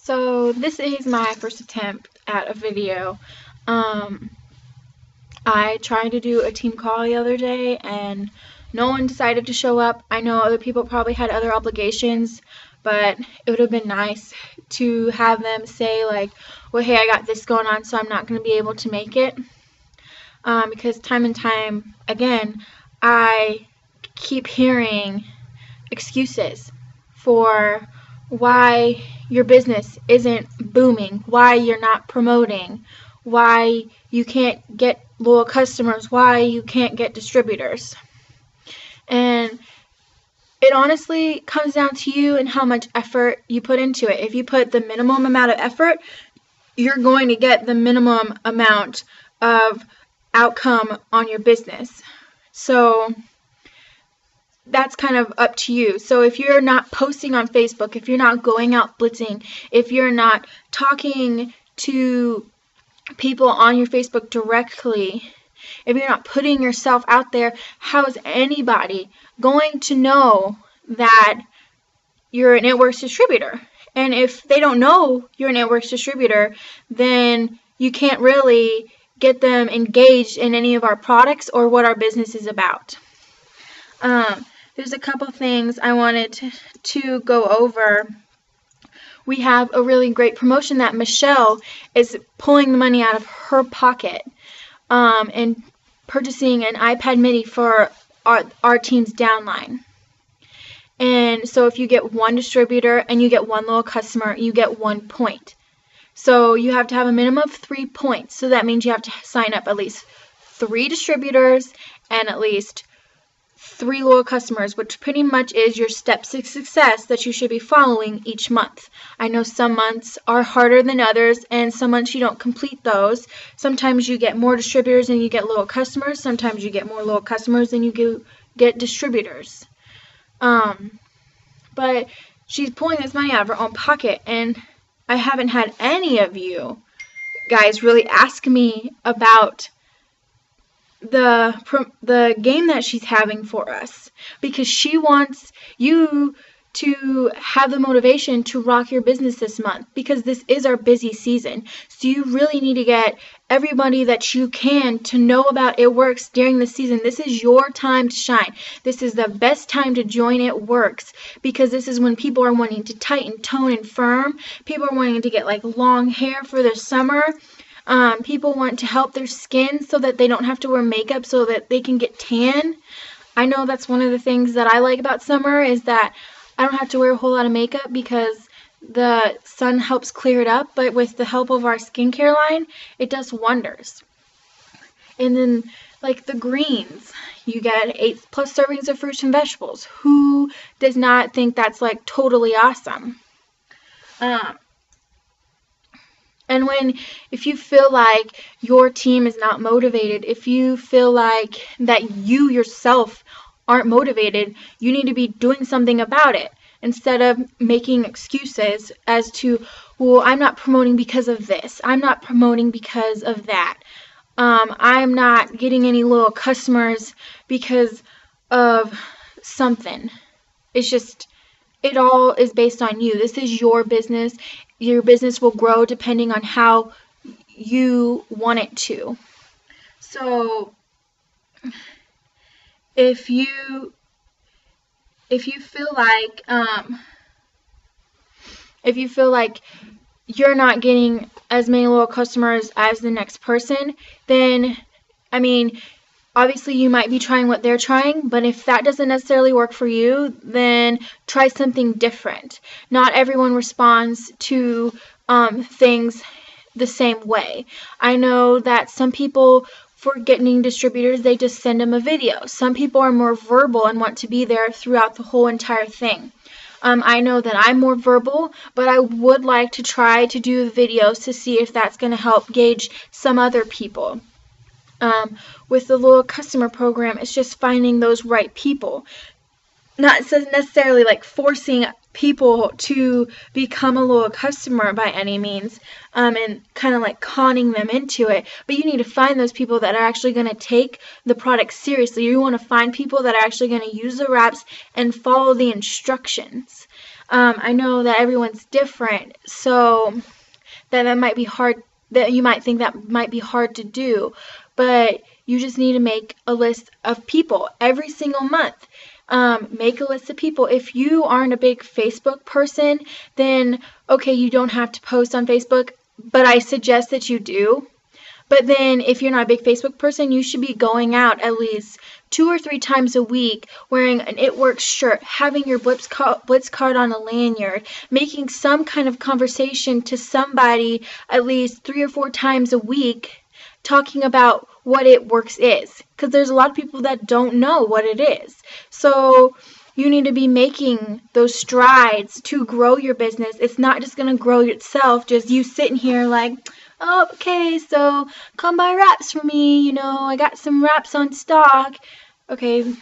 So this is my first attempt at a video. I tried to do a team call the other day and no one decided to show up. I know other people probably had other obligations, but it would have been nice to have them say like, well, hey, I got this going on, so I'm not going to be able to make it. Because time and time again, I keep hearing excuses for why your business isn't booming, why you're not promoting, why you can't get loyal customers, why you can't get distributors. And it honestly comes down to you and how much effort you put into it. If you put the minimum amount of effort, you're going to get the minimum amount of outcome on your business. So that's kind of up to you. So if you're not posting on Facebook, if you're not going out blitzing, if you're not talking to people on your Facebook directly, if you're not putting yourself out there, how is anybody going to know that you're a networks distributor? And if they don't know you're a networks distributor, then you can't really get them engaged in any of our products or what our business is about. There's a couple things I wanted to go over. We have a really great promotion that Michelle is pulling the money out of her pocket and purchasing an iPad mini for our team's downline. And so if you get one distributor and you get one loyal customer, you get 1 point. So you have to have a minimum of 3 points. So that means you have to sign up at least 3 distributors and at least 3 loyal customers, which pretty much is your steps to success that you should be following each month. I know some months are harder than others, and some months you don't complete those. Sometimes you get more distributors and you get loyal customers. Sometimes you get more loyal customers and you get distributors. But she's pulling this money out of her own pocket, and I haven't had any of you guys really ask me about the game that she's having for us, because she wants you to have the motivation to rock your business this month, because this is our busy season. So you really need to get everybody that you can to know about It Works during the season. This is your time to shine. This is the best time to join It Works, because this is when people are wanting to tighten, tone, and firm. People are wanting to get like long hair for their summer. People want to help their skin so that they don't have to wear makeup so that they can get tan. I know that's one of the things that I like about summer, is that I don't have to wear a whole lot of makeup because the sun helps clear it up, but with the help of our skincare line, it does wonders. And then like the greens, you get 8+ servings of fruits and vegetables. Who does not think that's like totally awesome? And if you feel like your team is not motivated, if you feel like that you yourself aren't motivated, you need to be doing something about it, instead of making excuses as to, well, I'm not promoting because of this, I'm not promoting because of that, I'm not getting any loyal customers because of something. It's just, it all is based on you. This is your business. Your business will grow depending on how you want it to. So if you feel like you're not getting as many loyal customers as the next person, then I mean, obviously you might be trying what they're trying, but if that doesn't necessarily work for you, then try something different. Not everyone responds to things the same way. I know that some people, for getting distributors, they just send them a video. Some people are more verbal and want to be there throughout the whole entire thing. I know that I'm more verbal, but I would like to try to do videos to see if that's going to help gauge some other people. With the loyal customer program, it's just finding those right people. Not necessarily like forcing people to become a loyal customer by any means, and kind of like conning them into it, but you need to find those people that are actually going to take the product seriously. You want to find people that are actually going to use the wraps and follow the instructions. I know that everyone's different, so that might be hard, that you might think that might be hard to do, but you just need to make a list of people every single month. Make a list of people. If you aren't a big Facebook person, then okay, you don't have to post on Facebook, but I suggest that you do. But then if you're not a big Facebook person, you should be going out at least 2 or 3 times a week wearing an It Works shirt, having your Blitz card on a lanyard, making some kind of conversation to somebody at least 3 or 4 times a week, talking about what It Works is. Because there's a lot of people that don't know what it is. So you need to be making those strides to grow your business. It's not just going to grow itself, just you sitting here like, oh, okay, so come buy wraps for me, I got some wraps on stock. Okay,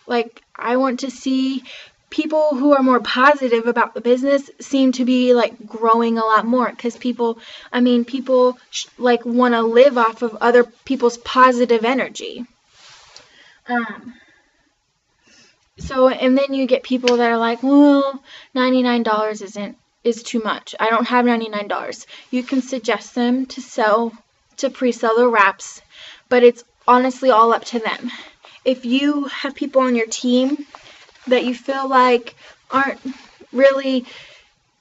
like, I want to see people who are more positive about the business seem to be, like, growing a lot more, because people want to live off of other people's positive energy. And then you get people that are like, well, $99 is too much. I don't have $99. You can suggest them to pre-sell their wraps, but it's honestly all up to them. If you have people on your team that you feel like aren't really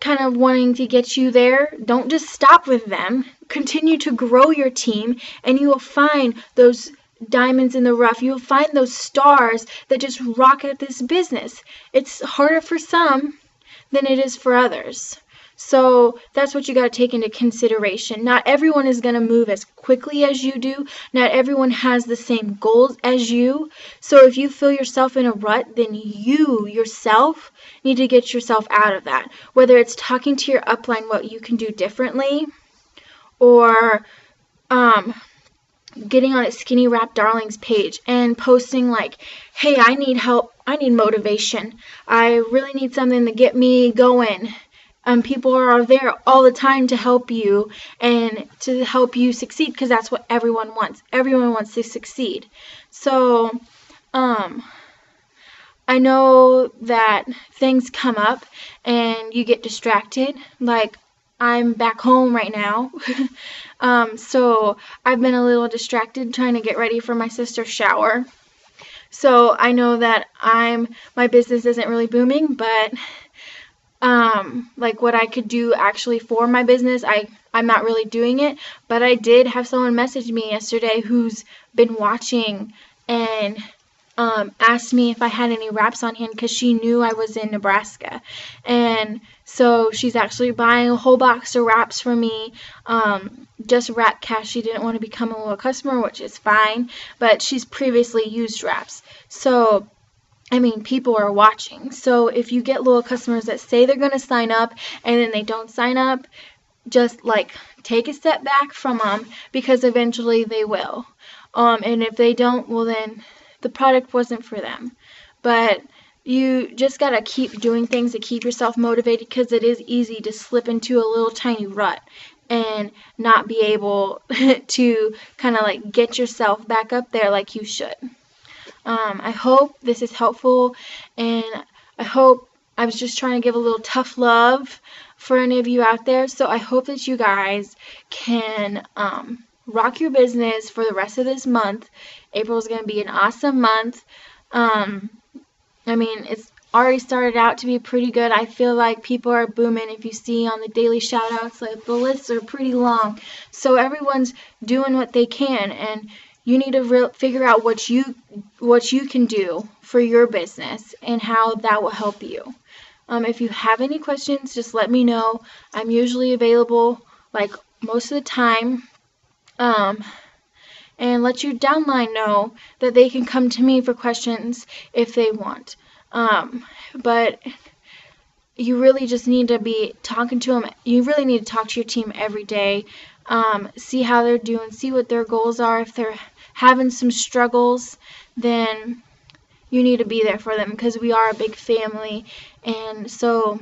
kind of wanting to get you there, don't just stop with them. Continue to grow your team, and you will find those diamonds in the rough. You will find those stars that just rock at this business. It's harder for some than it is for others. So that's what you got to take into consideration. Not everyone is going to move as quickly as you do. Not everyone has the same goals as you. So if you feel yourself in a rut, then you yourself need to get yourself out of that. Whether it's talking to your upline what you can do differently, or getting on a Skinny Wrap Darlings page and posting like, hey, I need help, I need motivation, I really need something to get me going. People are there all the time to help you and to help you succeed, because that's what everyone wants. Everyone wants to succeed. So, I know that things come up and you get distracted. Like, I'm back home right now. So I've been a little distracted trying to get ready for my sister's shower. So I know that my business isn't really booming, but like what I could do actually for my business, I'm not really doing it. But I did have someone message me yesterday who's been watching and asked me if I had any wraps on hand, because she knew I was in Nebraska. And so she's actually buying a whole box of wraps for me, just wrap cash. She didn't want to become a loyal customer, which is fine, but she's previously used wraps. So, I mean, people are watching. So if you get loyal customers that say they're going to sign up and then they don't sign up, just like take a step back from them, because eventually they will. And if they don't, well then the product wasn't for them. But you just got to keep doing things to keep yourself motivated, because it is easy to slip into a little tiny rut and not be able to kind of like get yourself back up there like you should. I hope this is helpful, and I hope I was just trying to give a little tough love for any of you out there. So I hope that you guys can rock your business for the rest of this month. April is going to be an awesome month. I mean, it's already started out to be pretty good. I feel like people are booming. If you see on the daily shout-outs, like, the lists are pretty long. So everyone's doing what they can, and you need to figure out what you can do for your business and how that will help you. If you have any questions, just let me know. I'm usually available like most of the time. And let your downline know that they can come to me for questions if they want. But you really just need to be talking to them. You really need to talk to your team every day. See how they're doing, see what their goals are. If they're having some struggles, then you need to be there for them, because we are a big family. And so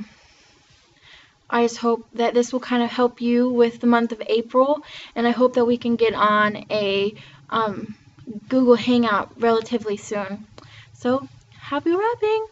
I just hope that this will kind of help you with the month of April, and I hope that we can get on a Google Hangout relatively soon. So, happy wrapping!